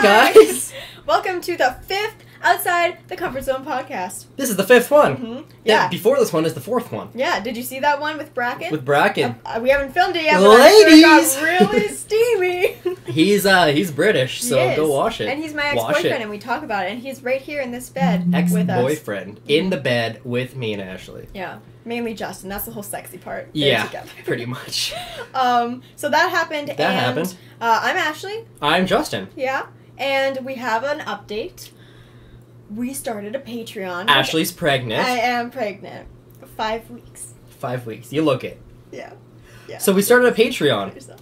guys! Welcome to the 5th Outside the Comfort Zone podcast. This is the 5th one. Mm-hmm. Yeah. Before this one is the 4th one. Yeah, did you see that one with Bracken? With Bracken. We haven't filmed it yet, but Ladies! I'm sure it got really steamy. He's British, so go watch it. And he's my ex-boyfriend, and we talk about it, and he's right here in this bed with us. Ex-boyfriend. In the bed with me and Ashley. Yeah. Mainly Justin. That's the whole sexy part. Yeah, pretty much. So that happened. I'm Ashley. I'm Justin. Yeah. And we have an update. We started a Patreon. Ashley's pregnant. I am pregnant. 5 weeks. 5 weeks. You look it. Yeah. So we started a Patreon.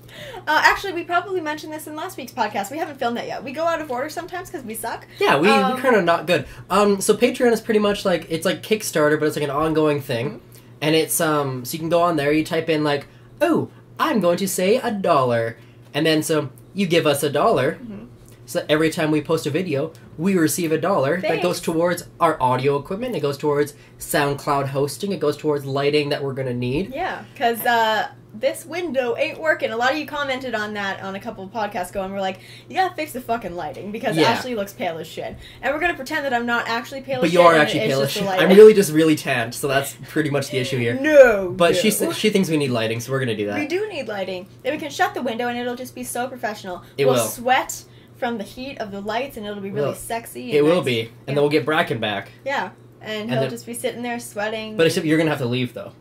Actually, we probably mentioned this in last week's podcast. We haven't filmed that yet. We go out of order sometimes because we suck. Yeah, we kind of not good. So Patreon is pretty much like, it's like Kickstarter, but it's like an ongoing thing. Mm-hmm. And it's, so you can go on there, you type in like, oh, I'm going to say $1. And then so you give us $1. Mm-hmm. So that every time we post a video, we receive $1. That goes towards our audio equipment. It goes towards SoundCloud hosting. It goes towards lighting that we're going to need. Yeah, because this window ain't working. A lot of you commented on that on a couple of podcasts ago, and we're like, you gotta fix the fucking lighting, because Ashley looks pale as shit. And we're gonna pretend that I'm not actually pale as shit. But you are actually pale as shit. I'm really just really tanned, so that's pretty much the issue here. But she thinks we need lighting, so we're gonna do that. We do need lighting. Then we can shut the window, and it'll just be so professional. We'll sweat from the heat of the lights, and it'll be really sexy. It will be. And then we'll get Bracken back. Yeah. And he'll just be sitting there sweating. But except you're gonna have to leave, though.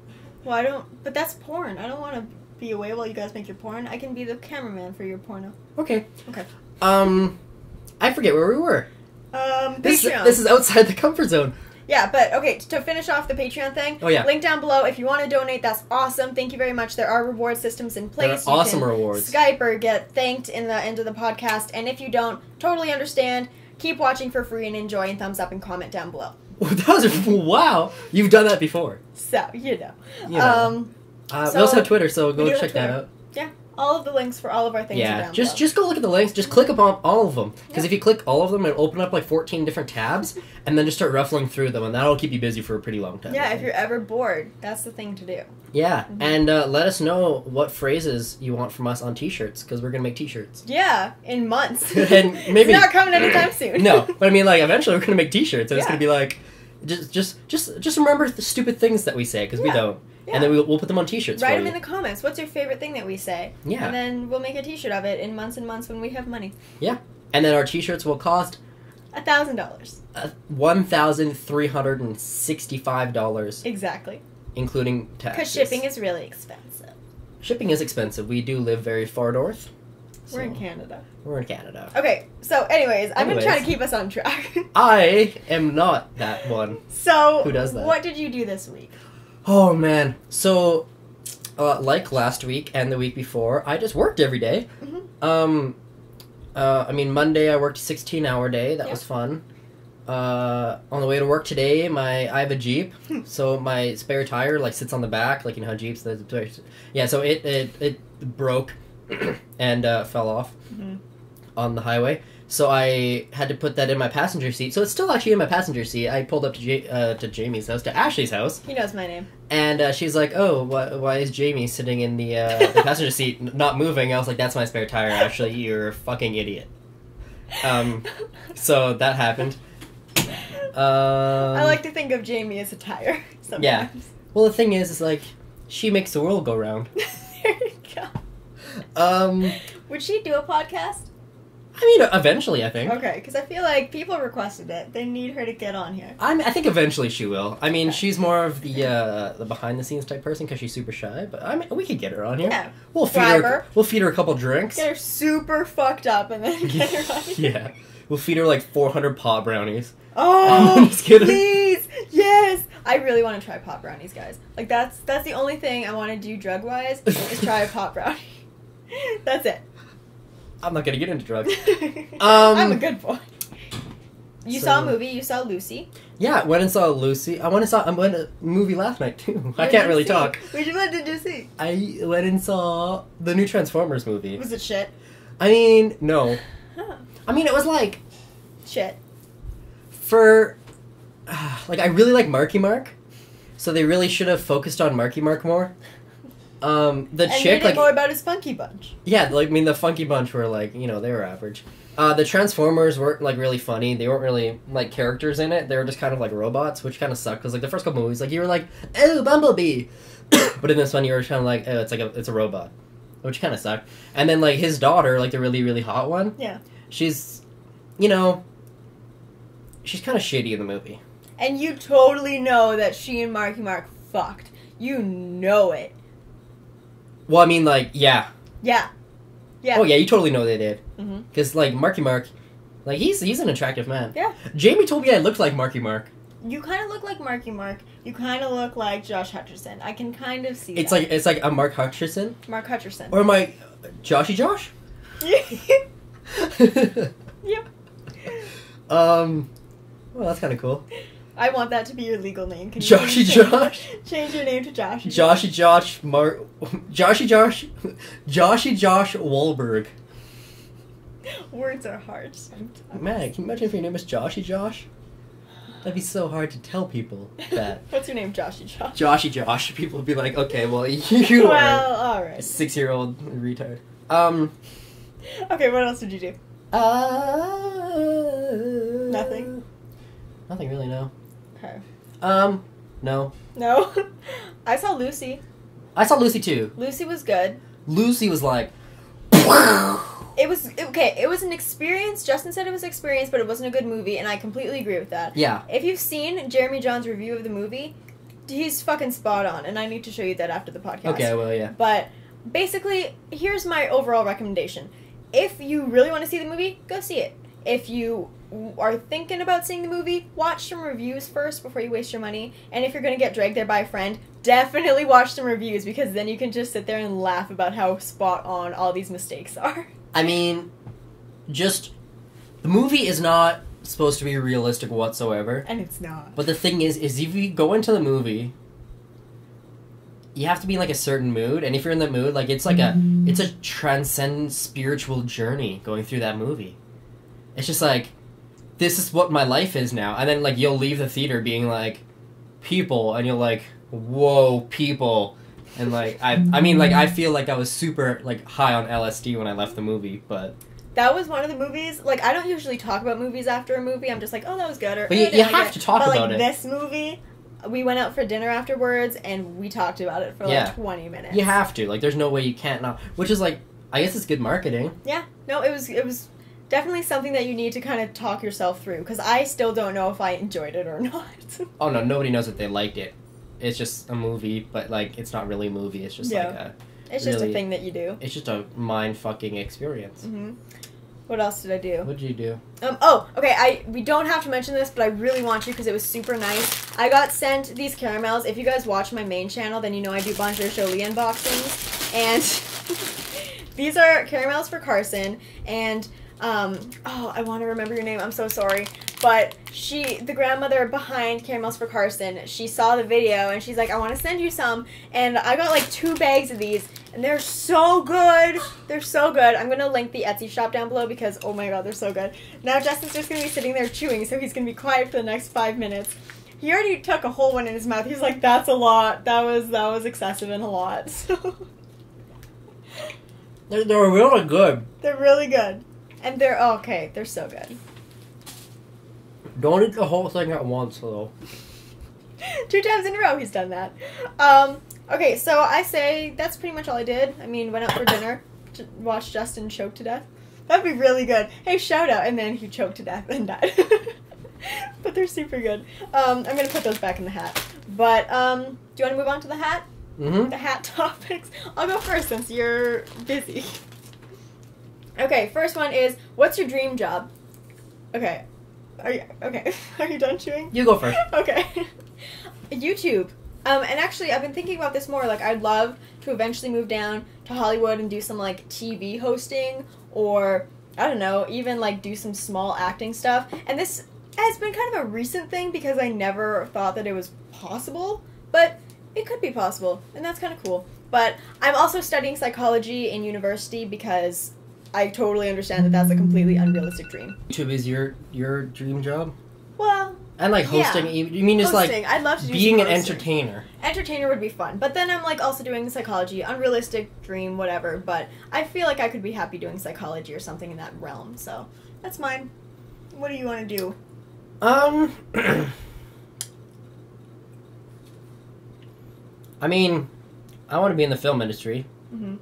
Well, I don't... But that's porn. I don't want to be away while you guys make your porn. I can be the cameraman for your porno. Okay. Okay. I forget where we were. Patreon. This is outside the comfort zone. Yeah, but, okay, to finish off the Patreon thing, link down below. If you want to donate, that's awesome. Thank you very much. There are reward systems in place. There are awesome rewards. Skype or get thanked in the end of the podcast. And if you don't, totally understand. Keep watching for free and enjoy, and thumbs up and comment down below. Wow. You've done that before. So, you know. We also have Twitter, so go check that out. Yeah. All of the links for all of our things are down below. Just go look at the links. Just click upon all of them. Because if you click all of them, it'll open up like 14 different tabs, and then just start ruffling through them, and that'll keep you busy for a pretty long time. Yeah, if you're ever bored, that's the thing to do. Yeah, and let us know what phrases you want from us on t-shirts, because we're going to make t-shirts. Yeah, in months. And maybe it's not coming anytime soon. No, but I mean, like, eventually we're going to make t-shirts, and it's going to be like, just remember the stupid things that we say, because we don't. Yeah. And then we'll put them on t-shirts. Write them in the comments. What's your favorite thing that we say? Yeah. And then we'll make a t-shirt of it in months and months when we have money. Yeah. And then our t-shirts will cost $1,000. $1,365. Exactly. Including taxes. Because shipping is really expensive. Shipping is expensive. We do live very far north. We're in Canada. We're in Canada. Okay, so anyways, I'm going to try to keep us on track. I am not that one. So, who does that? What did you do this week? Oh, man. So, like last week and the week before, I just worked every day. Mm-hmm. I mean, Monday I worked a 16-hour day. That was fun. On the way to work today, I have a Jeep, so my spare tire, like, sits on the back, like, you know how Jeeps... Yeah, so it broke and fell off on the highway. So I had to put that in my passenger seat. So it's still actually in my passenger seat. I pulled up to Jamie's house, to Ashley's house. He knows my name. And she's like, oh, why is Jamie sitting in the passenger seat not moving? I was like, that's my spare tire, Ashley. You're a fucking idiot. So that happened. I like to think of Jamie as a tire sometimes. Yeah. Well, the thing is like, she makes the world go round. There you go. Would she do a podcast? I mean, eventually, I think. Okay, because I feel like people requested it. They need her to get on here. I think eventually she will. I mean, she's more of the behind-the-scenes type person because she's super shy. But I mean, we could get her on here. Yeah. We'll feed her a couple drinks. Get her super fucked up and then get her on here. Yeah. We'll feed her like 400 pot brownies. Oh, I'm just kidding. Please! Yes! I really want to try pot brownies, guys. Like, that's the only thing I want to do drug-wise is try a pot brownie. That's it. I'm not gonna get into drugs. I'm a good boy. You saw a movie. You saw Lucy. Yeah, went and saw Lucy. I went a movie last night too. I can't really talk. Which one did you see? I went and saw the new Transformers movie. Was it shit? I mean, no. Huh. I mean, it was like shit. Like, I really like Marky Mark, so they really should have focused on Marky Mark more. The and chick, made like... it more about his Funky Bunch. Yeah, like, I mean, the Funky Bunch were, like, you know, they were average. The Transformers weren't, like, really funny. They weren't really, like, characters in it. They were just kind of, like, robots, which kind of sucked. Because, like, the first couple movies, like, you were like, oh, Bumblebee! But in this one, you were kind of like, oh, it's a robot. Which kind of sucked. And then, like, his daughter, like, the really, really hot one. Yeah. She's, you know... She's kind of shitty in the movie. And you totally know that she and Marky Mark fucked. You know it. Well, I mean, like, yeah. Yeah. Yeah. Oh, yeah, you totally know they did. Mm-hmm. Because, like, Marky Mark, like, he's an attractive man. Yeah. Jamie told me I looked like Marky Mark. You kind of look like Marky Mark. You kind of look like Josh Hutcherson. I can kind of see It's that. It's like a Mark Hutcherson. Mark Hutcherson. Or am I Joshy Josh? Yep. Well, that's kind of cool. I want that to be your legal name. Can you Joshy Josh? Change your name to Josh. Joshy Josh Joshy Josh Wahlberg. Words are hard sometimes. Man, can you imagine if your name was Joshy Josh? That'd be so hard to tell people that. What's your name, Joshy Josh? Joshy Josh. People would be like, okay, well, you well, are alright. a 6-year-old retard. Okay, what else did you do? Nothing? Nothing really, no. Okay. No. No? I saw Lucy. I saw Lucy too. Lucy was good. Lucy was like... It was an experience. Justin said it was an experience, but it wasn't a good movie, and I completely agree with that. Yeah. If you've seen Jeremy John's review of the movie, he's fucking spot on, and I need to show you that after the podcast. Okay, well, yeah. But basically, here's my overall recommendation. If you really want to see the movie, go see it. If you are thinking about seeing the movie, watch some reviews first before you waste your money. And if you're going to get dragged there by a friend, definitely watch some reviews, because then you can just sit there and laugh about how spot on all these mistakes are. I mean, just... The movie is not supposed to be realistic whatsoever. And it's not. But the thing is if you go into the movie, you have to be in, like, a certain mood. And if you're in that mood, like, it's like it's a transcendent spiritual journey going through that movie. It's just like, this is what my life is now. And then, like, you'll leave the theater being like, people, and you're like, whoa, people. And, like, I mean, like, I feel like I was super, like, high on LSD when I left the movie, but... That was one of the movies, like, I don't usually talk about movies after a movie. I'm just like, oh, that was good, or... But you have to talk about it. But, like, this movie, we went out for dinner afterwards, and we talked about it for, like, 20 minutes. You have to. Like, there's no way you can't not. Which is, like, I guess it's good marketing. Yeah. No, it was definitely something that you need to kind of talk yourself through, because I still don't know if I enjoyed it or not. Oh, no, nobody knows if they liked it. It's just a movie, but, like, it's not really a movie. It's just, like, a... It's just a thing that you do. It's just a mind-fucking experience. Mm-hmm. What else did I do? What did you do? Okay, we don't have to mention this, but I really want to because it was super nice. I got sent these caramels. If you guys watch my main channel, then you know I do Bonjour Jolie unboxings. And these are caramels for Carson, and... I want to remember your name. I'm so sorry. But the grandmother behind Caramels for Carson, she saw the video and she's like, I want to send you some. And I got like 2 bags of these and they're so good. They're so good. I'm going to link the Etsy shop down below because, oh my god, they're so good. Now Justin's just going to be sitting there chewing, so he's going to be quiet for the next 5 minutes. He already took a whole one in his mouth. He's like, that's a lot. That was excessive and a lot. So They're really good. They're really good. And they're so good. Don't eat the whole thing at once, though. 2 times in a row he's done that. Okay, so I say that's pretty much all I did. I mean, went out for dinner, watched Justin choke to death. That'd be really good. Hey, shout out. And then he choked to death and died. But they're super good. I'm going to put those back in the hat. But, do you want to move on to the hat? Mm-hmm. The hat topics? I'll go first since you're busy. Okay, first one is, what's your dream job? Okay. Are you done chewing? You go first. Okay. YouTube. And actually, I've been thinking about this more. Like, I'd love to eventually move down to Hollywood and do some, like, TV hosting, or, I don't know, even, like, do some small acting stuff. And this has been kind of a recent thing because I never thought that it was possible, but it could be possible, and that's kind of cool. But I'm also studying psychology in university because I totally understand that that's a completely unrealistic dream. YouTube is your dream job? Well, And like hosting, you mean just hosting. like I'd love to do being some an hosting. entertainer. Entertainer would be fun, but then I'm like also doing psychology, unrealistic dream, whatever. But I feel like I could be happy doing psychology or something in that realm. So that's mine. What do you want to do? I mean, I want to be in the film industry. Mm-hmm.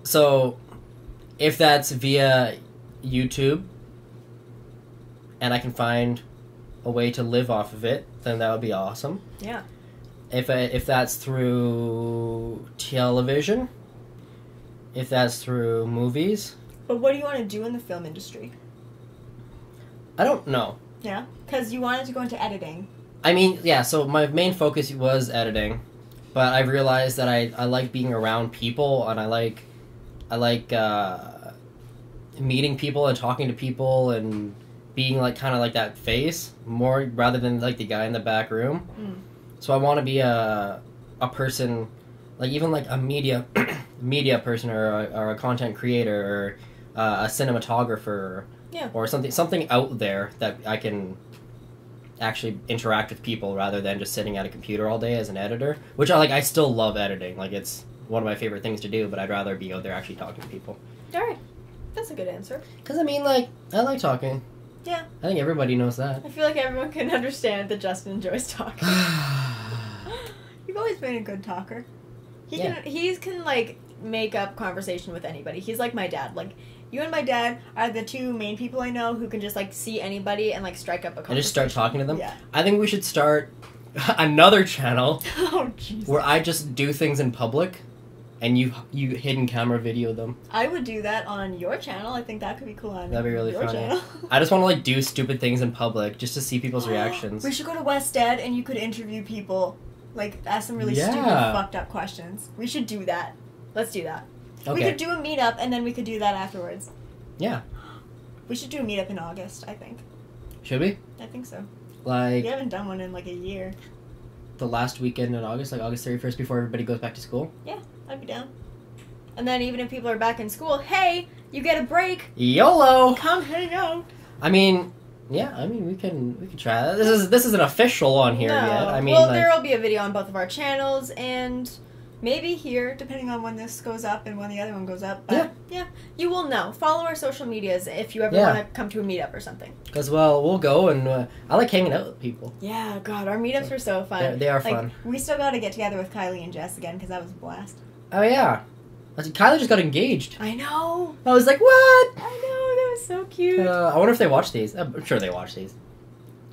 So, if that's via YouTube, and I can find a way to live off of it, then that would be awesome. Yeah. If that's through television, if that's through movies, But what do you want to do in the film industry? I don't know. Yeah, because you wanted to go into editing. I mean, yeah. So my main focus was editing, but I've realized that I like being around people, and I like meeting people and talking to people and being like kind of like that face more rather than like the guy in the back room. So I want to be a person, like even like a media person or a content creator or a cinematographer, or something out there that I can actually interact with people rather than just sitting at a computer all day as an editor, which I still love editing. Like, it's one of my favorite things to do, but I'd rather be out there actually talking to people. All right. That's a good answer. Because, I mean, like, I like talking. Yeah. I think everybody knows that. I feel like everyone can understand that Justin enjoys talking. You've always been a good talker. He can like make up conversation with anybody. He's like my dad. Like, you and my dad are the two main people I know who can just like see anybody and like strike up a conversation. And just start talking to them? Yeah. I think we should start another channel Oh, Jesus. where I just do things in public and you hidden camera video them. I would do that on your channel. I think that could be cool on That'd be really your funny. channel. I just want to like do stupid things in public just to see people's reactions. We should go to West Ed and you could interview people. Like, ask them really stupid, fucked up questions. We should do that. Let's do that. Okay. We could do a meetup and then we could do that afterwards. Yeah. We should do a meetup in August, I think. Should we? I think so. Like, We haven't done one in like a year. the last weekend in August, like August 31st before everybody goes back to school? Yeah, I'd be down. And then even if people are back in school, hey, you get a break. YOLO! Come hang out. I mean, yeah, we can try that. This isn't official on here yet. I mean, well, like, there will be a video on both of our channels and maybe here, depending on when this goes up and when the other one goes up. But yeah, you will know. Follow our social medias if you ever want to come to a meetup or something. Because, well, we'll go and I like hanging out with people. Yeah, God, our meetups were so fun. They are like, fun. We still got to get together with Kylie and Jess again because that was a blast. Oh, yeah. Kylie just got engaged. I know. I was like, what? I know, that was so cute. I wonder if they watch these. I'm sure they watch these.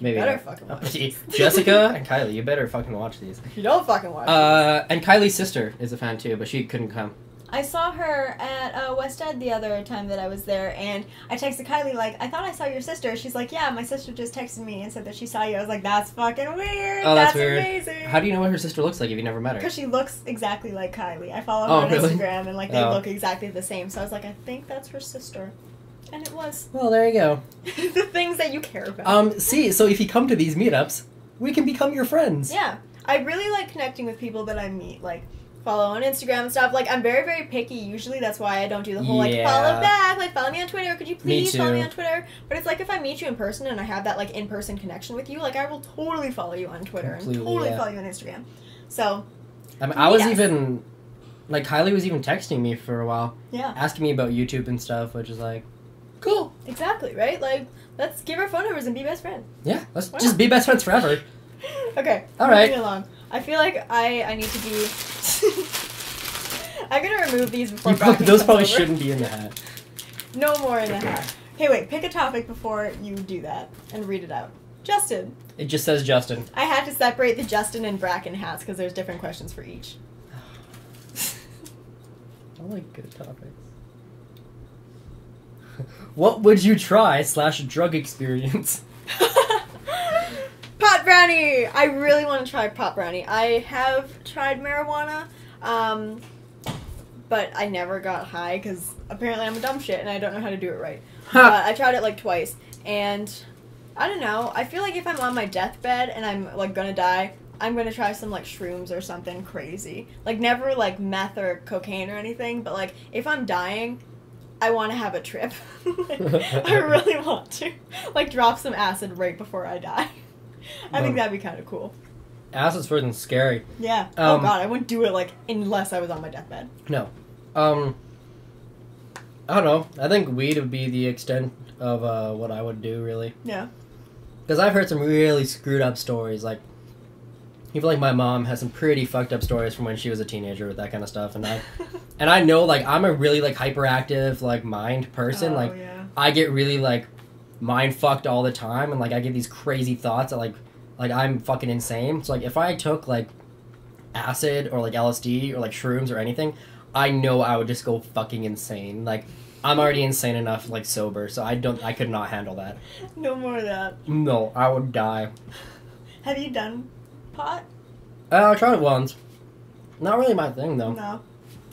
Maybe better not. fucking watch these. Jessica and Kylie, you better fucking watch these. You don't fucking watch And Kylie's sister is a fan too, but she couldn't come. I saw her at West Ed the other time that I was there, and I texted Kylie, like, I thought I saw your sister. She's like, yeah, my sister just texted me and said that she saw you. I was like, that's fucking weird. Oh, that's weird. Amazing. How do you know what her sister looks like if you never met her? Because she looks exactly like Kylie. I follow her on really? Instagram, and, like, they look exactly the same. So I was like, I think that's her sister. And it was. Well, there you go. The things that you care about. See, so if you come to these meetups, we can become your friends. Yeah. I really like connecting with people that I meet, like, follow on Instagram and stuff. Like, I'm very, very picky usually. That's why I don't do the whole, like, follow back. Like, follow me on Twitter. Could you please follow me on Twitter? But it's like, if I meet you in person and I have that, like, in-person connection with you, like, I will totally follow you on Twitter and totally follow you on Instagram. So, I mean, I was even, like, Kylie was even texting me for a while. Yeah. Asking me about YouTube and stuff, which is like, cool. Exactly, right? Like, let's give our phone numbers and be best friends. Yeah, let's just be best friends forever. Okay. All right. Moving along. I feel like I need to be... I'm gonna remove these before those probably shouldn't be in the hat. No more in the hat. Hey, wait. Pick a topic before you do that and read it out. Justin. It just says Justin. I had to separate the Justin and Bracken hats because there's different questions for each. I like good topics. What would you try / drug experience? Pot brownie! I really want to try pot brownie. I have tried marijuana, but I never got high because apparently I'm a dumb shit and I don't know how to do it right. But I tried it like twice, and I don't know. I feel like if I'm on my deathbed and I'm like gonna die, I'm gonna try some like shrooms or something crazy. Like never like meth or cocaine or anything, but like if I'm dying, I want to have a trip. I really want to. Like drop some acid right before I die. I think that'd be kind of cool. Acid's freaking scary. Yeah. Oh god, I wouldn't do it like unless I was on my deathbed. No. I don't know. I think weed would be the extent of what I would do, really. Yeah. Because I've heard some really screwed up stories. Like, even like my mom has some pretty fucked up stories from when she was a teenager with that kind of stuff. And I know, like, I'm a really, like, hyperactive, like, mind person. Oh, like, yeah. I get really, like, mind fucked all the time. And, like, I get these crazy thoughts that, like I'm fucking insane. So, like, if I took, like, acid or, like, LSD or, like, shrooms or anything, I know I would just go fucking insane. Like, I'm already insane enough, like, sober, so I could not handle that. No more of that. No, I would die. Have you done pot? I tried it once. Not really my thing, though. No.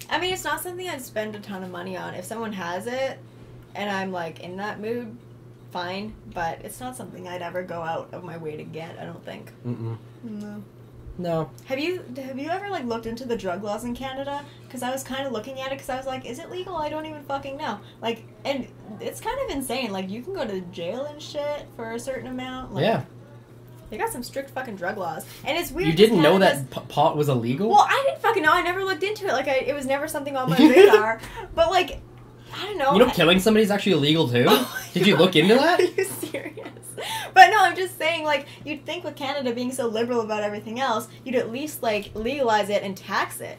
I mean, it's not something I'd spend a ton of money on. If someone has it, and I'm, like, in that mood, fine. But it's not something I'd ever go out of my way to get, I don't think. Mm-mm. No. No. Have you ever, like, looked into the drug laws in Canada? Because I was kind of looking at it because I was like, is it legal? I don't even fucking know. Like, and it's kind of insane. Like, you can go to jail and shit for a certain amount. Like, Yeah. They got some strict fucking drug laws. And it's weird. You didn't know Canada's- that pot was illegal? Well, I didn't fucking know. I never looked into it. Like, it was never something on my radar. But, like, I don't know. You know killing somebody's actually illegal, too? Oh Did you look into that? Are you serious? But no, I'm just saying, like, you'd think with Canada being so liberal about everything else, you'd at least, like, legalize it and tax it.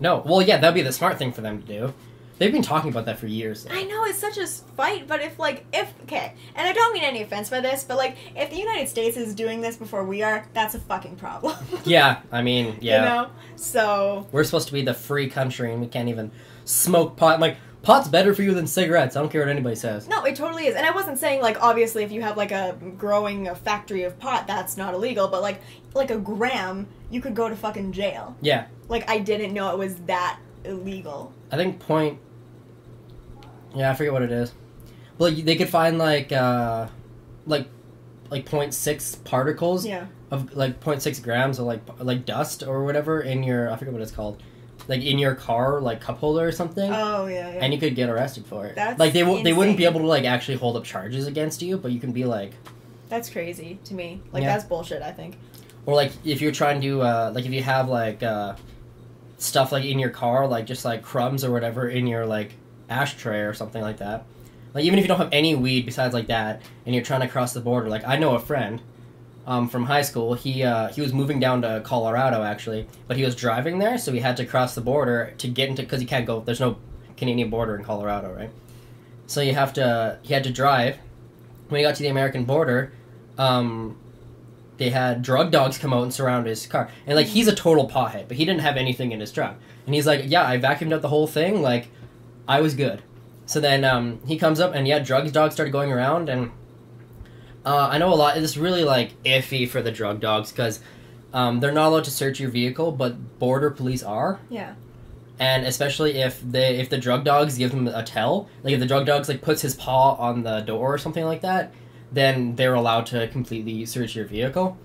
No. Well, yeah, that'd be the smart thing for them to do. They've been talking about that for years. I know, it's such a fight, but okay, and I don't mean any offense by this, but, like, if the United States is doing this before we are, that's a fucking problem. Yeah, I mean, yeah. You know? So... We're supposed to be the free country, and we can't even smoke pot. I'm like, pot's better for you than cigarettes. I don't care what anybody says. No, it totally is. And I wasn't saying, like, obviously if you have, like, a factory of pot, that's not illegal, but, like a gram, you could go to fucking jail. Yeah. Like, I didn't know it was that illegal. I think yeah, I forget what it is. Well, they could find, like 0.6 particles of, like, 0.6 grams of, like dust or whatever in your, I forget what it's called. Like, in your car, like, cup holder or something. Oh, yeah. And you could get arrested for it. That's like, they wouldn't be insane. able to, like, actually hold up charges against you, but you can be, like... That's crazy to me. Like, Yeah. that's bullshit, I think. Or, like, if you're trying to, like, if you have, like, stuff, like, in your car, like, just, like, crumbs or whatever in your, like, ashtray or something like that. Like, even if you don't have any weed besides, like, that, and you're trying to cross the border, like, I know a friend... from high school, he was moving down to Colorado, actually, but he was driving there, so he had to cross the border to get into, because you can't go, there's no Canadian border in Colorado, right? So he had to drive. When he got to the American border, they had drug dogs come out and surround his car. And, like, he's a total pothead, but he didn't have anything in his truck. And he's like, yeah, I vacuumed out the whole thing, like, I was good. So then, he comes up, and yeah, drug dogs started going around, and I know a lot. It's really, like, iffy for the drug dogs because they're not allowed to search your vehicle, but border police are. Yeah. And especially if the drug dogs give them a tell, like if the drug dogs like puts his paw on the door or something like that, then they're allowed to completely search your vehicle.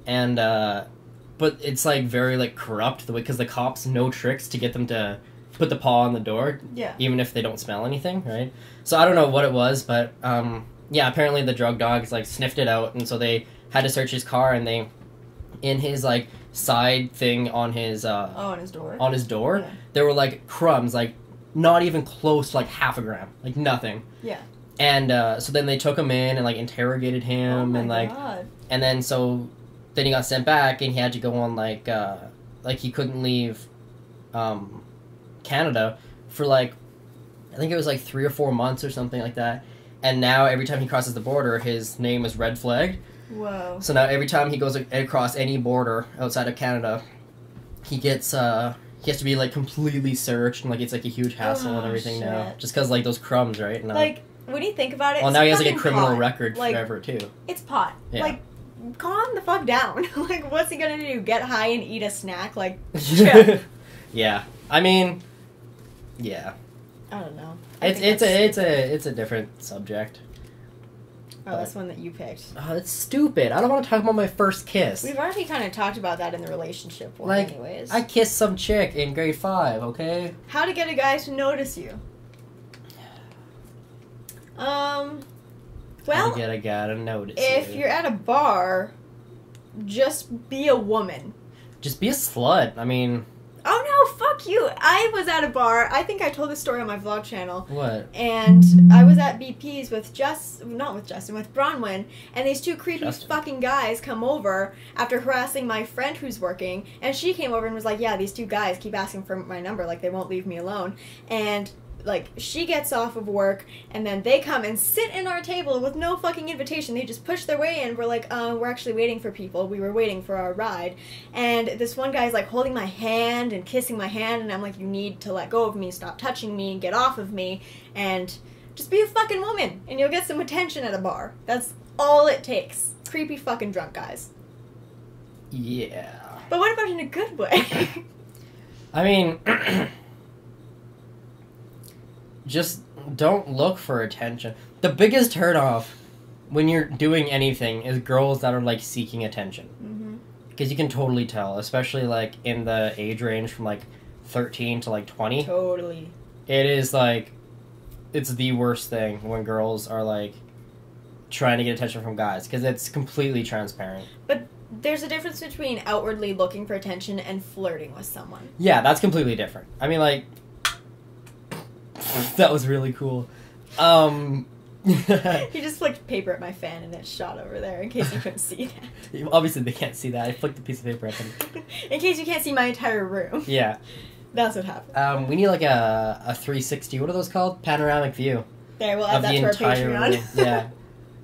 And but it's like very like corrupt the way because the cops know tricks to get them to put the paw on the door, Yeah. even if they don't smell anything, right? So I don't know what it was, but yeah, apparently the drug dogs like sniffed it out, and so they had to search his car, and they, in his like side thing on his on his door. Yeah. There were like crumbs, like not even close to like half a gram, like nothing. Yeah. And so then they took him in and like interrogated him, and like, God. and then then he got sent back, and he had to go on like he couldn't leave Canada for like, I think it was like 3 or 4 months or something like that. And now every time he crosses the border, his name is red flagged. Whoa. So now every time he goes across any border outside of Canada, he gets he has to be like completely searched, and like it's like a huge hassle and everything now, just because like those crumbs, right? And, like when you think about it, well, it's now he has like a fucking criminal pot. record Like, forever too. It's pot. Yeah. Like, calm the fuck down. Like, what's he gonna do? Get high and eat a snack? Like, chill. Yeah, I mean, yeah. I don't know. It's a different subject. Oh, that's one that you picked. Oh, that's stupid. I don't want to talk about my first kiss. We've already kind of talked about that in the relationship one, like, anyways. I kissed some chick in grade 5, okay? How to get a guy to notice you? How Well, to get a guy to notice if you. you're at a bar just be a woman. Just be a slut. I mean... Oh no, fuck you. I was at a bar. I think I told this story on my vlog channel. What? And I was at BP's with with Bronwyn, and these two creepy fucking guys come over after harassing my friend who's working, and she came over and was like, yeah, these two guys keep asking for my number, like they won't leave me alone. And like, she gets off of work, and then they come and sit in our table with no fucking invitation. They just push their way in. We're like, we're actually waiting for people. We were waiting for our ride. And this one guy's, like, holding my hand and kissing my hand, and I'm like, you need to let go of me, stop touching me, get off of me, and just be a fucking woman, and you'll get some attention at a bar. That's all it takes. Creepy fucking drunk guys. Yeah. But what about in a good way? I mean... Just don't look for attention. The biggest turnoff when you're doing anything is girls that are, like, seeking attention. Because you can totally tell, especially, like, in the age range from, like, 13 to, like, 20. Totally. It is, like, it's the worst thing when girls are, like, trying to get attention from guys. Because it's completely transparent. But there's a difference between outwardly looking for attention and flirting with someone. Yeah, that's completely different. I mean, like... That was really cool. He just flicked paper at my fan and it shot over there in case you couldn't see that. Obviously they can't see that. I flicked a piece of paper at them. In case you can't see my entire room. Yeah. That's what happened. We need like a 360, what are those called? Panoramic view. There, we'll add that to our Patreon. Room. Yeah.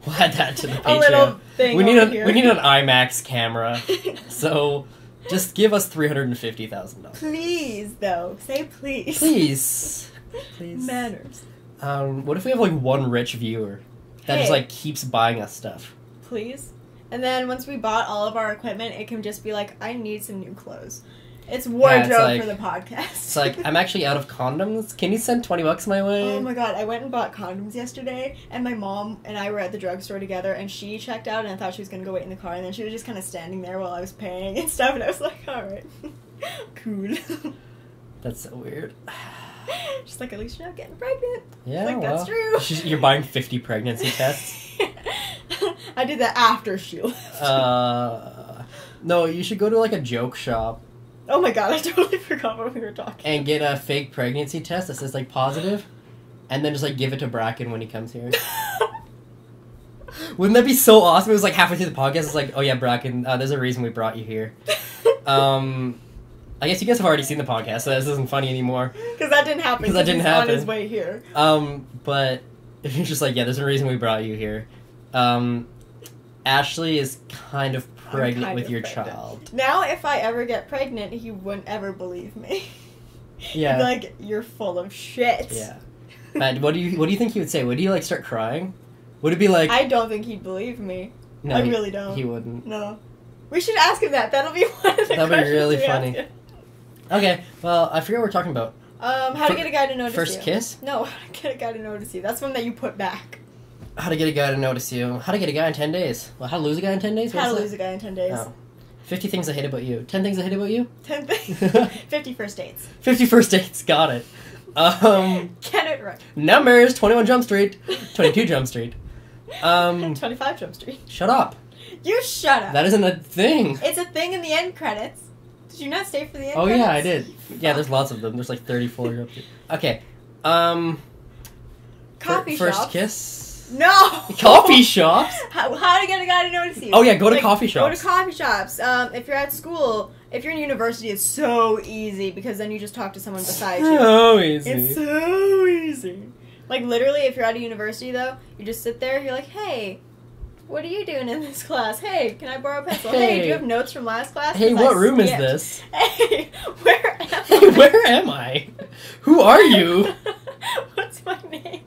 We'll add that to the Patreon. A little thing we need an IMAX camera. So just give us $350,000. Please, though. Say please. Please. Please. Manners. What if we have like one rich viewer that just like keeps buying us stuff? Please. And then once we bought all of our equipment, it can just be like, I need some new clothes. It's wardrobe for the podcast. It's like, I'm actually out of condoms. Can you send $20 my way? Oh my god, I went and bought condoms yesterday, and my mom and I were at the drugstore together, and she checked out, and I thought she was going to go wait in the car, and then she was just kind of standing there while I was paying and stuff, and I was like, alright. Cool. That's so weird. She's like, at least you're not getting pregnant. Yeah, like, that's true. You're buying 50 pregnancy tests? I did that after she left. No, you should go to like a joke shop. Oh my god, I totally forgot what we were talking. And get a fake pregnancy test that says like positive, and then just like give it to Bracken when he comes here. Wouldn't that be so awesome? It was like halfway through the podcast, it's like, oh yeah, Bracken, there's a reason we brought you here. I guess you guys have already seen the podcast, so this isn't funny anymore. Because that didn't happen. Because that didn't happen. On his way here. But if you're just like, yeah, there's a reason we brought you here. Ashley is kind of pregnant with your child. Now, if I ever get pregnant, he wouldn't ever believe me. Yeah. He'd be like, you're full of shit. Yeah. What do you think he would say? Would he like start crying? Would it be like? I don't think he'd believe me. No, I really don't. He wouldn't. No. We should ask him that. That'll be one of the That'll be really funny. Okay, well, I forget what we're talking about. How to get a guy to notice you. First kiss? No, how to get a guy to notice you. That's one that you put back. How to get a guy to notice you. How to get a guy in 10 days. Well, how to lose a guy in 10 days? How to lose a guy in 10 days. Oh. 50 things I hate about you. 10 things I hate about you? 10 things. 50 first dates. 50 first dates. Got it. Get it right. Numbers. 21 Jump Street. 22 Jump Street. 25 Jump Street. Shut up. You shut up. That isn't a thing. It's a thing in the end credits. Did you not stay for the end credits? Yeah, I did. Yeah, there's lots of them. There's like 34 Jump Street. Okay. Coffee shops. First shops. kiss? No! Coffee shops? How to get a guy to notice you. Oh yeah, go to coffee shops. Go to coffee shops. If you're at school, if you're in university, it's so easy because then you just talk to someone beside you. So easy. It's so easy. Like literally, if you're at a university though, you just sit there, you're like, hey, what are you doing in this class? Hey, can I borrow a pencil? Hey, do you have notes from last class? Hey, what room is this? Hey, where am I? Hey, where am I? Who are you? What's my name?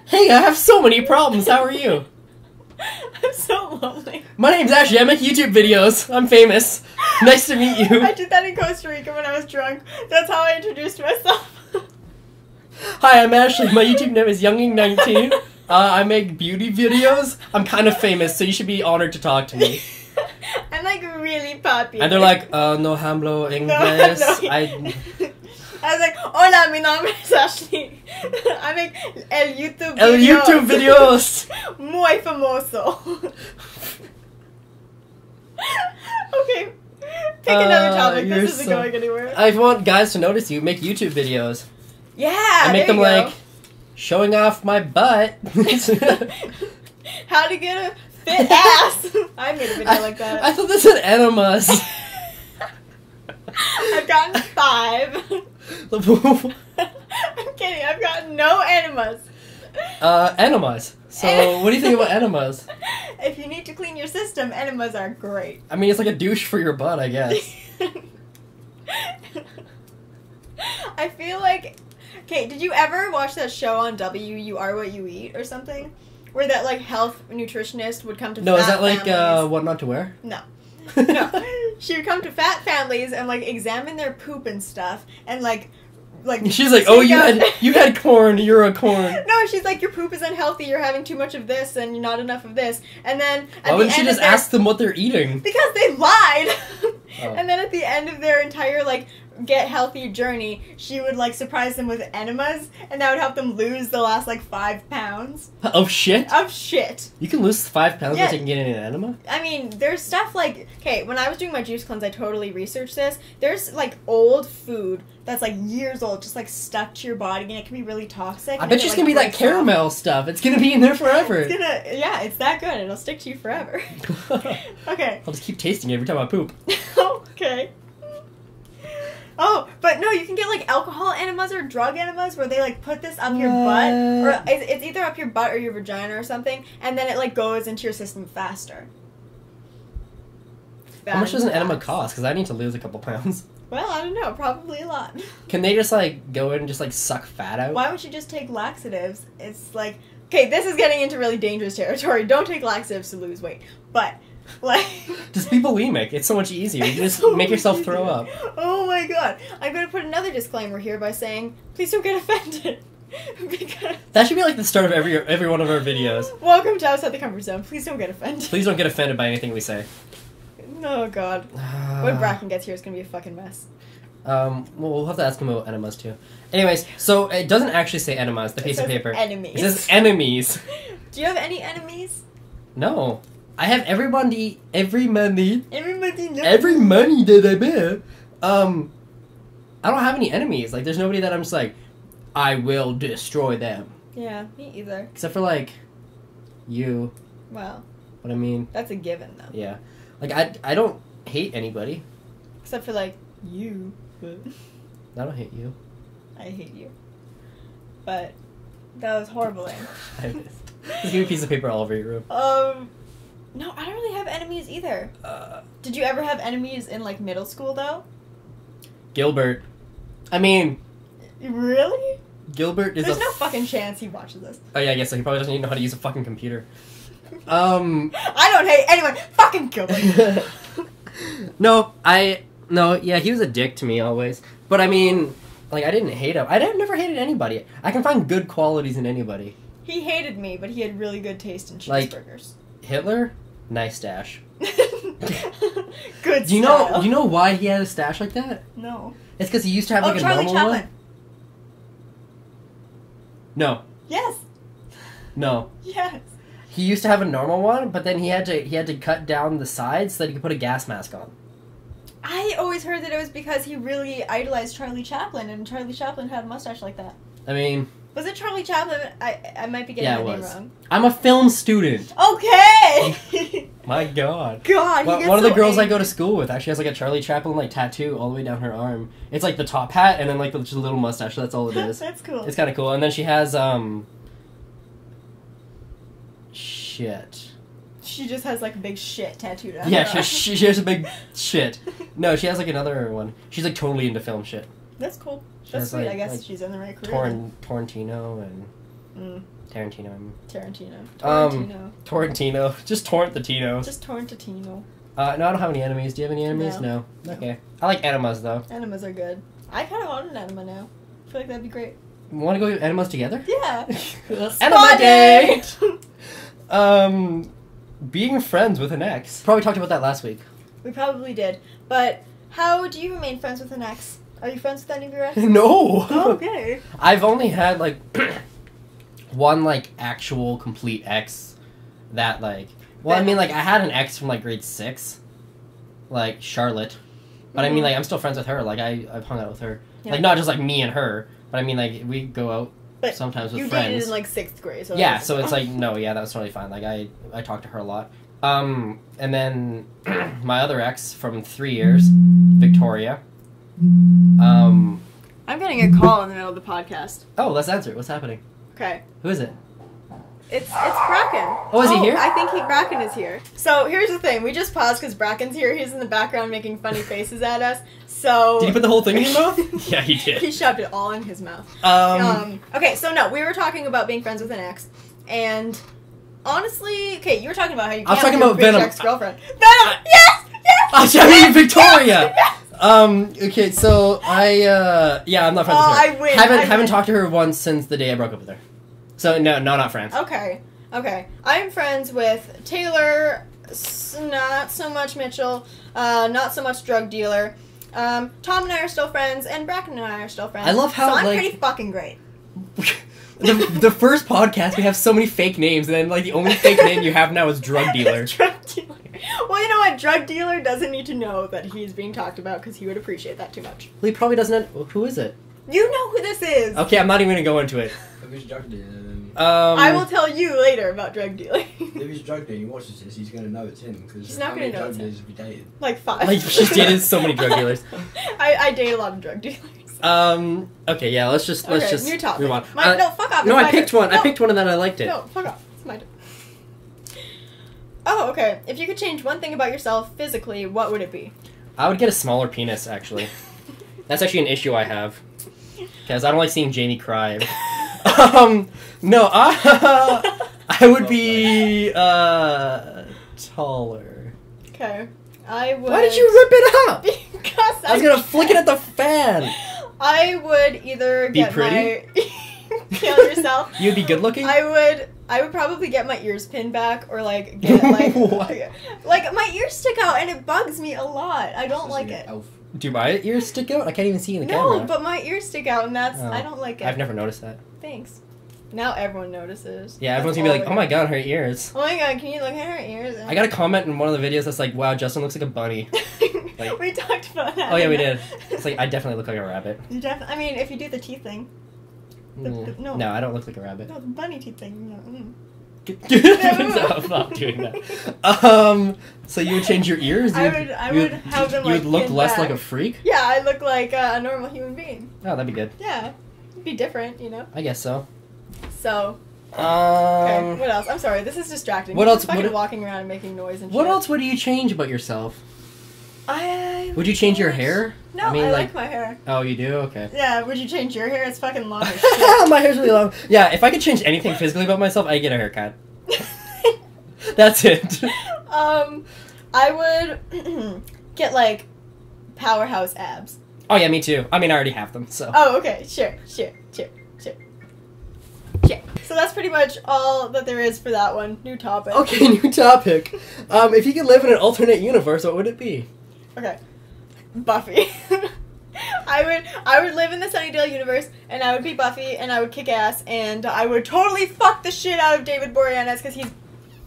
Hey, I have so many problems. How are you? I'm so lonely. My name's Ashley. I make YouTube videos. I'm famous. Nice to meet you. I did that in Costa Rica when I was drunk. That's how I introduced myself. Hi, I'm Ashley. My YouTube name is Younging19. I make beauty videos. I'm kind of famous, so you should be honored to talk to me. I'm like really popular. And they're like, no hablo inglés. No. I was like, hola, mi nombre es Ashley. I make YouTube videos. Muy famoso. Okay. Pick another topic. This isn't going anywhere. I want guys to notice you. Make YouTube videos. Yeah. And make them like showing off my butt. How to get a fit ass. I made a video like that. I thought this said enemas. I've gotten 5. I'm kidding. I've gotten no enemas. Enemas. So, what do you think about enemas? If you need to clean your system, enemas are great. I mean, it's like a douche for your butt, I guess. I feel like... Okay, did you ever watch that show on W, You Are What You Eat, or something? Where that, like, health nutritionist would come to No, fat is that like, families. What Not to Wear? No. No. She would come to fat families and, like, examine their poop and stuff, and, like she's like, oh, you had corn, you're a corn. No, she's like, your poop is unhealthy, you're having too much of this and not enough of this. And then why wouldn't she just ask them what they're eating? Because they lied. Oh. And then at the end of their entire, like, get healthy journey, she would, like, surprise them with enemas, and that would help them lose the last, like, 5 pounds. Of shit? Of shit. You can lose 5 pounds by taking an enema? I mean, there's stuff like... Okay, when I was doing my juice cleanse, I totally researched this. There's, like, old food that's, like, years old, just, like, stuck to your body, and it can be really toxic. I bet you it's gonna be that caramel stuff. It's gonna be in there forever. Yeah, it's that good. It'll stick to you forever. Okay. I'll just keep tasting it every time I poop. Okay. Oh, but no, you can get, like, alcohol enemas or drug enemas where they, like, put this up your butt. Or it's either up your butt or your vagina or something, and then it, like, goes into your system faster. How much does an enema cost? Because I need to lose a couple pounds. Well, I don't know. Probably a lot. Can they just, like, go in and just, like, suck fat out? Why don't you just take laxatives? It's like... Okay, this is getting into really dangerous territory. Don't take laxatives to lose weight. But... Like, just be bulimic. It's so much easier. You just make yourself throw up. Oh my god. I'm going to put another disclaimer here by saying, please don't get offended. Because... That should be like the start of every one of our videos. Welcome to Outside the Comfort Zone. Please don't get offended. Please don't get offended by anything we say. Oh god. When Bracken gets here, it's going to be a fucking mess. Well, we'll have to ask him about enemas too. Anyways, so it doesn't actually say enemas, the piece of paper. Enemies. It says enemies. Do you have any enemies? No. I have every money that I bet. I don't have any enemies. Like, there's nobody that I'm just like, I will destroy them. Yeah, me either. Except for, like, you. Wow. What I mean? That's a given, though. Yeah. Like, I don't hate anybody. Except for, like, you. But... I don't hate you. I hate you. But that was horrible. Just give me a piece of paper all over your room. No, I don't really have enemies either. Did you ever have enemies in, like, middle school, though? Gilbert. I mean... Really? Gilbert is There's no fucking chance he watches this. Oh, yeah, I guess so. He probably doesn't even know how to use a fucking computer. I don't hate anyone. Fucking Gilbert. No, yeah, he was a dick to me always. But, I mean, like, I didn't hate him. I've never hated anybody. I can find good qualities in anybody. He hated me, but he had really good taste in cheeseburgers. Like, Hitler? Nice stash. Good do you know why he had a stash like that? No. It's because he used to have like a Charlie normal Chaplin. one. No. Yes. No. Yes. He used to have a normal one, but then he had to cut down the sides so that he could put a gas mask on. I always heard that it was because he really idolized Charlie Chaplin, and Charlie Chaplin had a mustache like that. I mean... Was it Charlie Chaplin? I might be getting the name wrong. I'm a film student. Okay! My god. God, one of the girls I go to school with actually has like a Charlie Chaplin like tattoo all the way down her arm. It's like the top hat and then like just a little mustache, so that's all it is. That's cool. It's kind of cool. And then she has, shit. She just has like a big shit tattooed on her. Yeah, she has a big shit. No, she has like another one. She's like totally into film shit. That's cool. That's sweet. I guess she's in the right career. Tarantino and Tarantino. Torrentino. Just torrent the Tino. Just torrent the Tino. No, I don't have any enemies. Do you have any enemies? No. Okay. I like enemas though. Enemas are good. I kind of want an enema now. I feel like that'd be great. Want to go get enemas together? Yeah. Enema date. Being friends with an ex. Probably talked about that last week. We probably did. But how do you remain friends with an ex? Are you friends with any of your exes? No. Okay. I've only had like one like actual complete ex that like. Well, I mean, like I had an ex from like grade 6. like Charlotte, but I mean like I'm still friends with her. Like I've hung out with her, Yeah. like not just like me and her, but I mean like we go out But sometimes with you friends. dated in like 6th grade, so Yeah, so it's like no, yeah, that's totally fine. Like I talk to her a lot. And then my other ex from 3 years, Victoria. I'm getting a call in the middle of the podcast. Oh, let's answer it. What's happening? Okay. Who is it? It's Bracken. Oh, is he here? I think Bracken is here. So here's the thing. We just paused because Bracken's here. He's in the background making funny faces at us. So Did he put the whole thing in his mouth? Yeah, he did. He shoved it all in his mouth. Okay, so no, we were talking about being friends with an ex, and honestly, okay, you were talking about how you I was can't talking with your about Venom. ex-girlfriend. Venom! Yes! Yes! I mean Victoria! Yes! Okay, so yeah, I'm not friends with her. I win. Haven't talked to her once since the day I broke up with her. So no, not friends. Okay. I'm friends with Taylor, not so much Mitchell, not so much drug dealer. Tom and I are still friends, and Bracken and I are still friends. I love how, so I'm like- pretty fucking great. the first podcast we have so many fake names, and then like the only fake name you have now is drug dealer. Drug dealer. Well, you know what? Drug dealer doesn't need to know that he's being talked about because he would appreciate that too much. Well, he probably doesn't. Who is it? You know who this is. Okay, I'm not even gonna go into it. If he's drug dealing, I will tell you later about drug dealing. if he's drug dealing, he watches this, he's going to know it's him. Because He's not how gonna many know drug it's him. dealers have you dated? Like 5. Like she's dated so many drug dealers. I date a lot of drug dealers. Okay, yeah. Let's just New topic. move on. No, fuck off. No, it's I my picked turn. one. No. I picked one and then I liked it. No, fuck off. It's my turn. Oh, okay. If you could change one thing about yourself physically, what would it be? I would get a smaller penis. Actually, that's actually an issue I have because I don't like seeing Jamie cry. No, I would be taller. Okay. I would. Why did you rip it up? Because I was gonna flick it at the fan. I would either Be get pretty? kill yourself. You'd be good looking. I would probably get my ears pinned back or like get like What? like my ears stick out and it bugs me a lot. I don't like it. Elf. Do my ears stick out? I can't even see in the No, camera. but my ears stick out and that's Oh. I don't like it. I've never noticed that. Thanks. Now everyone notices. Yeah, That's everyone's gonna be like, all "Oh my god, her ears." Oh my god, can you look at her ears? I got a comment in one of the videos that's like, "Wow, Justin looks like a bunny." like- we talked about that. Oh yeah, we did. It's like I definitely look like a rabbit. You I mean, if you do the teeth thing. No. No, I don't look like a rabbit. No, the bunny teeth thing. No. I'm not doing that. So you would change your ears? I would have them You like would look pinned less back. like a freak? Yeah, I look like a normal human being. Oh, that'd be good. Yeah, it'd be different, you know. I guess so. So, okay, Um, what else? I'm sorry, this is distracting. What We're else- just fucking what- walking around and making noise and what shit. else would you change about yourself? I Would you change your hair? No, I mean, I like- like my hair. Oh, you do? Okay. Yeah, would you change your hair? It's fucking long as shit. My hair's really long. Yeah, if I could change anything physically about myself, I'd get a haircut. That's it. I would get like powerhouse abs. Oh yeah, me too. I mean, I already have them, so. Oh, okay, sure. So that's pretty much all that there is for that one. New topic. Okay, new topic. If you could live in an alternate universe, what would it be? Okay. Buffy. I would live in the Sunnydale universe, and I would be Buffy, and I would kick ass, and I would totally fuck the shit out of David Boreanaz because he's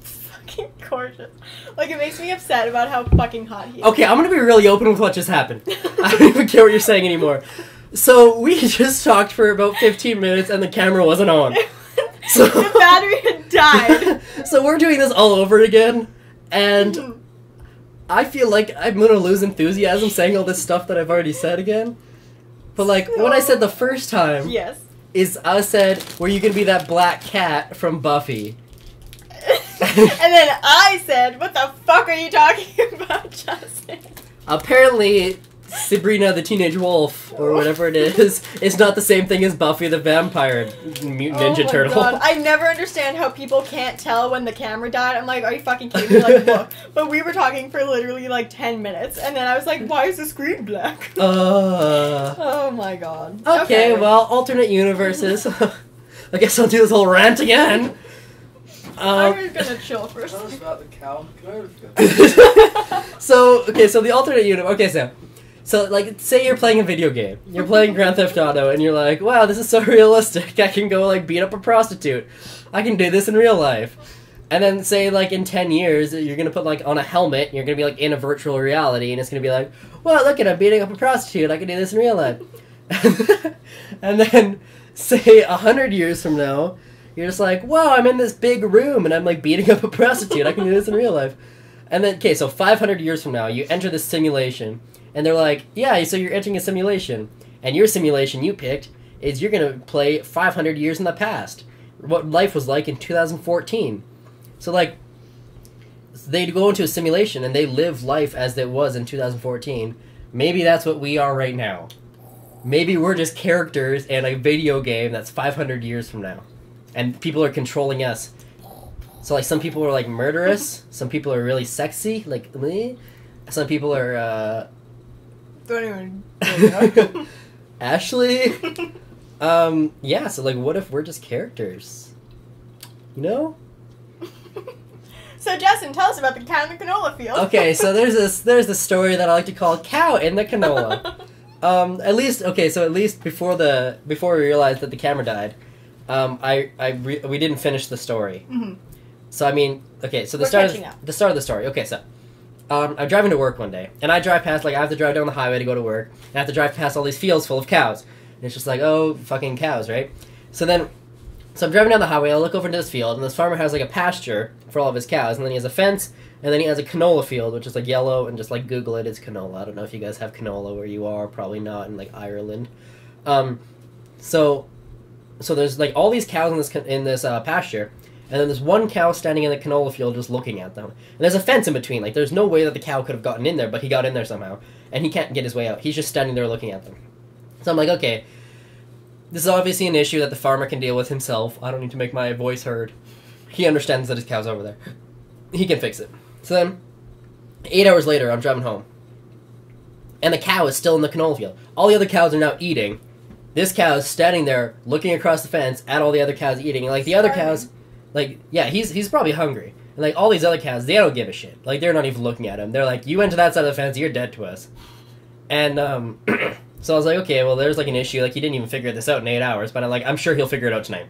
fucking gorgeous. Like, it makes me upset about how fucking hot he is. Okay, I'm gonna be really open with what just happened. I don't even care what you're saying anymore. So, we just talked for about 15 minutes and the camera wasn't on. So The battery had died. So we're doing this all over again, and I feel like I'm gonna lose enthusiasm saying all this stuff that I've already said again. But like, what I said the first time Yes. is I said, were you gonna be that black cat from Buffy? And then I said, what the fuck are you talking about, Justin? Apparently, Sabrina the Teenage Wolf, or whatever it is not the same thing as Buffy the Vampire Mutant Ninja Turtle. God. I never understand how people can't tell when the camera died. I'm like, are you fucking kidding me? Like, look. But we were talking for literally like 10 minutes, and then I was like, why is the screen black? Oh my god. Okay, well, alternate universes. I guess I'll do this whole rant again. I'm just gonna chill for a Tell us second. about the cow. So the alternate universe. Okay, so, like, say you're playing a video game. You're playing Grand Theft Auto, and you're like, wow, this is so realistic. I can go, like, beat up a prostitute. I can do this in real life. And then say, like, in 10 years, you're gonna put, like, on a helmet, you're gonna be, like, in a virtual reality, and it's gonna be like, well, look at, I'm beating up a prostitute, I can do this in real life. And then, say, 100 years from now, you're just like, wow, I'm in this big room, and I'm, like, beating up a prostitute, I can do this in real life. And then, okay, so 500 years from now, you enter this simulation, and they're like, yeah, so you're entering a simulation, and your simulation you picked is you're gonna play 500 years in the past, what life was like in 2014. So, like, they go into a simulation and they live life as it was in 2014. Maybe that's what we are right now. Maybe we're just characters in a video game that's 500 years from now. And people are controlling us. So, like, some people are, like, murderous. Some people are really sexy, like me. Some people are, Don't even... Ashley? Yeah, so, like, what if we're just characters? You know? So, Justin, tell us about the cow in the canola field. Okay, so there's this story that I like to call "Cow in the Canola." At least before we realized that the camera died, we didn't finish the story. Mm-hmm. So I mean, okay, so the We're start catching up. of the story. Okay, so I'm driving to work one day, and I drive past, like, I have to drive down the highway to go to work, and I have to drive past all these fields full of cows, and it's just like, oh, fucking cows, right? So I'm driving down the highway, I look over into this field, and this farmer has, like, a pasture for all of his cows, and then he has a fence, and then he has a canola field, which is, like, yellow, and just, like, Google it, it's canola. I don't know if you guys have canola where you are, probably not, in, like, Ireland. So there's, like, all these cows in this pasture, and then there's one cow standing in the canola field just looking at them. And there's a fence in between, like, there's no way that the cow could have gotten in there, but he got in there somehow, and he can't get his way out. He's just standing there looking at them. So I'm like, okay, this is obviously an issue that the farmer can deal with himself. I don't need to make my voice heard. He understands that his cow's over there. He can fix it. So then, 8 hours later, I'm driving home. And the cow is still in the canola field. All the other cows are now eating. This cow is standing there, looking across the fence at all the other cows eating. And, like, the other cows, like, yeah, he's probably hungry. And, like, all these other cows, they don't give a shit. Like, they're not even looking at him. They're like, you went to that side of the fence, you're dead to us. And, so I was like, okay, well, there's, like, an issue. Like, he didn't even figure this out in 8 hours, but I'm sure he'll figure it out tonight.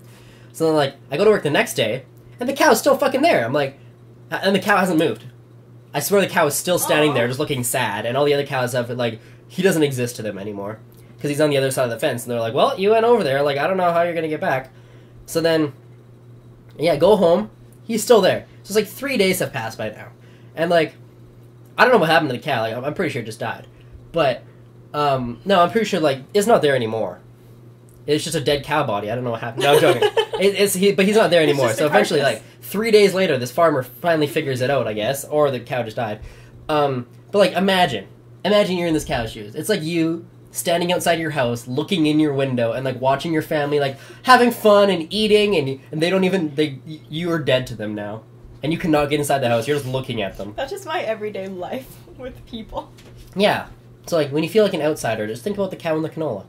So then, like, I go to work the next day, and the cow's still fucking there. I'm like, and the cow hasn't moved. I swear the cow is still standing there, just looking sad, and all the other cows have, like, he doesn't exist to them anymore. Because he's on the other side of the fence, and they're like, well, you went over there, like, I don't know how you're gonna get back. So then, yeah, go home, he's still there. So it's like 3 days have passed by now. And, like, I don't know what happened to the cow, like, I'm pretty sure it just died. But, no, I'm pretty sure, like, it's not there anymore. It's just a dead cow body. I don't know what happened. No, I'm joking. But he's not there anymore. So eventually, like, 3 days later, this farmer finally figures it out, I guess. Or the cow just died. But, like, imagine you're in this cow's shoes. It's like you standing outside your house, looking in your window, and, like, watching your family, like, having fun and eating, and they don't even, you are dead to them now. And you cannot get inside the house. You're just looking at them. That's just my everyday life with people. Yeah. So, like, when you feel like an outsider, just think about the cow and the canola.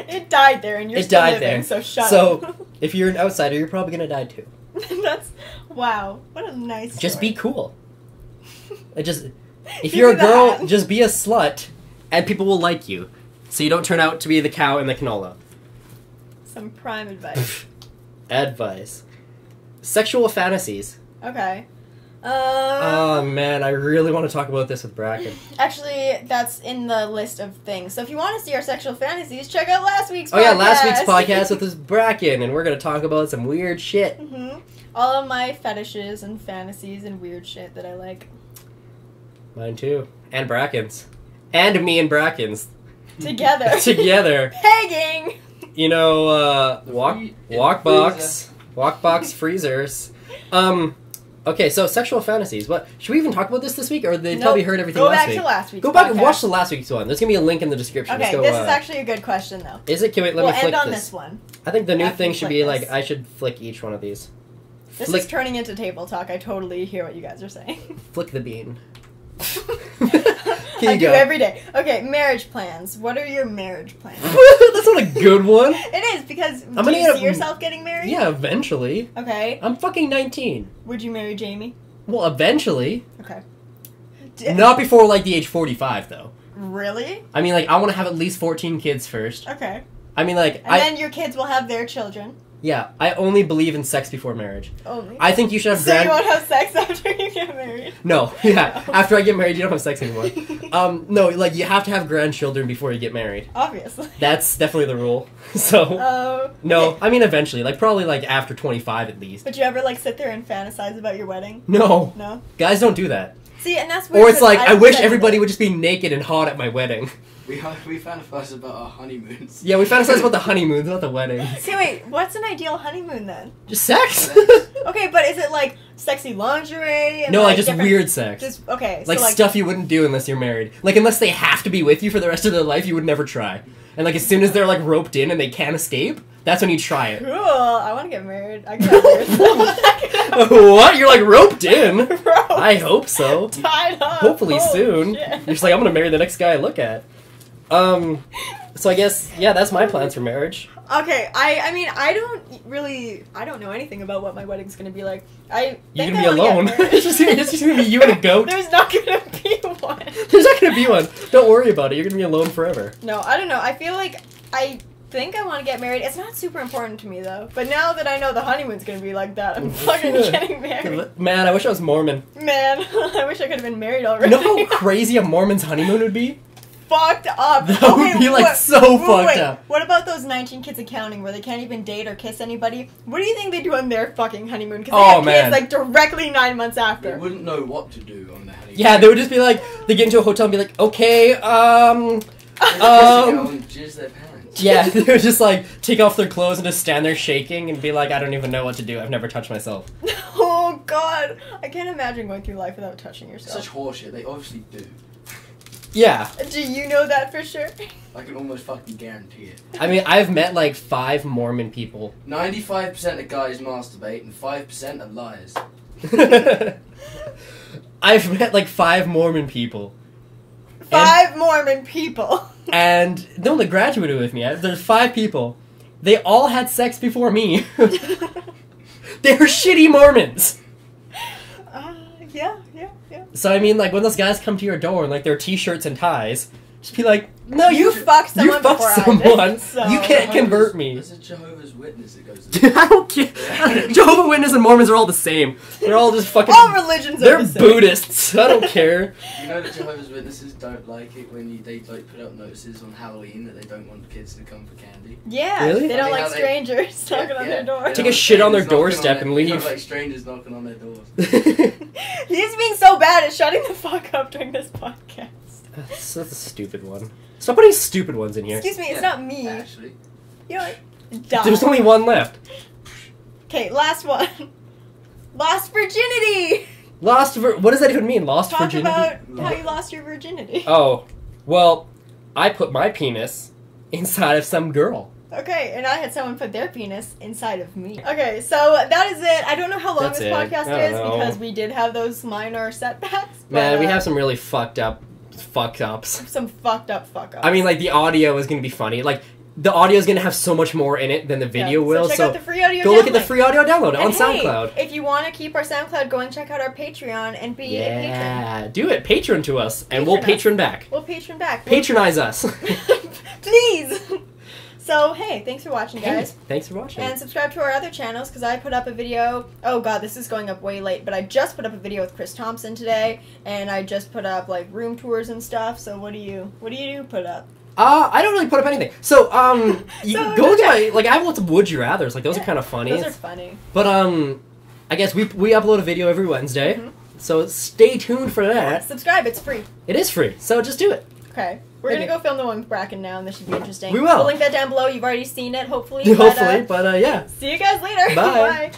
It died there, and you're still living, so shut up. So, if you're an outsider, you're probably gonna die too. That's, wow, what a nice story. Just be cool. If you're a girl, just be a slut, and people will like you. So you don't turn out to be the cow in the canola. Some prime advice. Advice. Sexual fantasies. Okay. Oh man, I really want to talk about this with Bracken. Actually, that's in the list of things. So if you want to see our sexual fantasies, check out last week's podcast. Oh yeah, last week's podcast with this Bracken, and we're going to talk about some weird shit. Mm-hmm. All of my fetishes and fantasies and weird shit that I like. Mine too. And Bracken's. And me and Bracken's. Together. Together. Pegging! You know, walkbox freezers. Okay, so sexual fantasies. What should we even talk about this week, or they probably heard everything last week? Go back to last week. Go back and watch the last week's one. There's gonna be a link in the description. Okay, this is actually a good question though. Is it? Wait, let me flick we'll end on this. this one. I think the new thing should be this. like I should flick each one of these. This is turning into table talk. I totally hear what you guys are saying. Flick the bean. I do every day. Okay, marriage plans. What are your marriage plans? That's not a good one. It is, because do you see yourself getting married? Yeah, eventually. Okay. I'm fucking 19. Would you marry Jamie? Well, eventually. Okay. Not before, like, the age 45, though. Really? I mean, like, I want to have at least 14 kids first. Okay. I mean, like... And then your kids will have their children. Yeah, I only believe in sex before marriage. Only. I think you should have So you won't have sex after you get married? No, yeah. After I get married, you don't have sex anymore. No, like, you have to have grandchildren before you get married. Obviously. That's definitely the rule. So, no, I mean, eventually. Like, probably, like, after 25 at least. Would you ever, like, sit there and fantasize about your wedding? No. No? Guys don't do that. See, and that's weird. Or it's like, I wish everybody would just be naked and hot at my wedding. We fantasize about our honeymoons. Yeah, we fantasize about the honeymoons, not the wedding. See, wait, what's an ideal honeymoon then? Just sex? Okay, but is it like sexy lingerie? And No, like just different- weird sex. Just okay, Like so stuff you wouldn't do unless you're married. Like unless they have to be with you for the rest of their life, you would never try. And like as soon as they're like roped in and they can't escape, that's when you try it. Cool. I want to get married. I get married. What? You're like roped in? Roped. I hope so. Tied up. Hopefully Holy soon. shit. You're just like, I'm gonna marry the next guy I look at. So I guess, yeah, that's my plans for marriage. Okay, I mean, I don't know anything about what my wedding's gonna be like. You're think gonna I be wanna get alone. married. it's just gonna be you and a goat. There's not gonna be one. There's not gonna be one. Don't worry about it. You're gonna be alone forever. No, I don't know. I feel like I think I want to get married. It's not super important to me though. But now that I know the honeymoon's gonna be like that, I'm fucking getting married. Man, I wish I was Mormon. Man, I wish I could have been married already. You know how crazy a Mormon's honeymoon would be? Fucked up. That would be like so fucked up. What about those 19 kids accounting where they can't even date or kiss anybody? What do you think they do on their fucking honeymoon? Because they have kids like directly 9 months They after. wouldn't know what to do on the honeymoon. Yeah, they would just be like, they get into a hotel and be like, okay, They'd go and jizz their parents. yeah, they would just like take off their clothes and just stand there shaking and be like, I don't even know what to do. I've never touched myself. Oh god, I can't imagine going through life without touching yourself. Such horseshit. They obviously do. Yeah. Do you know that for sure? I can almost fucking guarantee it. I mean, I've met like 5 Mormon people. 95% of guys masturbate and 5% are liars. I've met like 5 Mormon people. 5 Mormon people. And no, they graduated with me. There's 5 people. They all had sex before me. They were shitty Mormons. Yeah. So I mean, like when those guys come to your door in like their t-shirts and ties, just be like, no, you fucked someone. You fucked before someone. I did, so. You can't convert me. There's a Jehovah's Witness that goes to I don't care. Jehovah's Witnesses and Mormons are all the same. They're all just fucking. All religions are They're the same. Buddhists. I don't care. You know that Jehovah's Witnesses don't like it when they like put out notices on Halloween that they don't want kids to come for candy. Yeah, Really? they don't Funny like how they- strangers knocking on their door. Take a shit on their doorstep and They leave. don't like strangers knocking on their doors. He's being so bad at shutting the fuck up during this podcast. That's a stupid one. Stop putting stupid ones in here. Excuse me, it's Yeah, not me. Actually. You're like, die. There's only one left. Okay, last one. Lost virginity. What does that even mean? Lost Talk virginity? about how you lost your virginity. Oh, well, I put my penis inside of some girl. Okay, and I had someone put their penis inside of me. Okay, so that is it. I don't know how long That's this it. podcast I don't is know. because we did have those minor setbacks. Man, but, we have some really fucked ups. some fucked up fuck ups. I mean, like, the audio is going to be funny. Like, the audio is going to have so much more in it than the video will. So check So out the free audio. go look at the download. free audio download on And hey, SoundCloud. if you want to keep our SoundCloud going, check out our Patreon and be a patron. Yeah, do it. Patron to us, and we'll Patron us. patron back. We'll patron back. Patronize us. Please. So, hey, thanks for watching, guys. Hey, thanks for watching. And subscribe to our other channels, because I put up a video. Oh, God, this is going up way late. But I just put up a video with Chris Thompson today. And I just put up, like, room tours and stuff. So what do you put up? I don't really put up anything. So, you So, go to my, like, I have lots of Would You Rathers. Like, those are kind of funny. Those are funny. But, I guess we upload a video every Wednesday. Mhm. So stay tuned for that. Subscribe, it's free. It is free, so just do it. Okay. We're Okay. gonna go film the one with Bracken now, and this should be interesting. We will. We'll link that down below. You've already seen it, hopefully. Hopefully, but yeah. See you guys later. Bye. Bye.